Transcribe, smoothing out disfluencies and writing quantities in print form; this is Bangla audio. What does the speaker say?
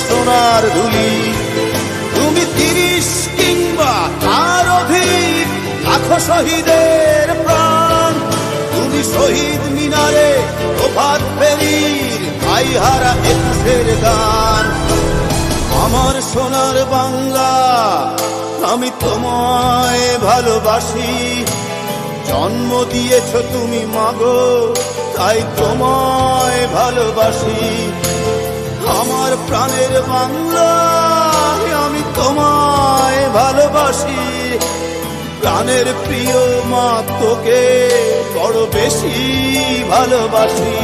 সোনার ধুলি। তুমি 30 কিংবা তার অধিক লাখো শহীদের প্রাণ। তুমি শহীদ মিনারে প্রভাত ফেরির ভাইহারা 21-এর গান। আমার সোনার বাংলা, আমি তোমায় ভালোবাসি। জন্ম দিয়েছ তুমি মাগো, তাই তোমায় ভালোবাসি। আমার প্রাণের বাংলা, আমি তোমায় ভালোবাসি। প্রাণের প্রিয় মা, তোকে বড় বেশি ভালোবাসি।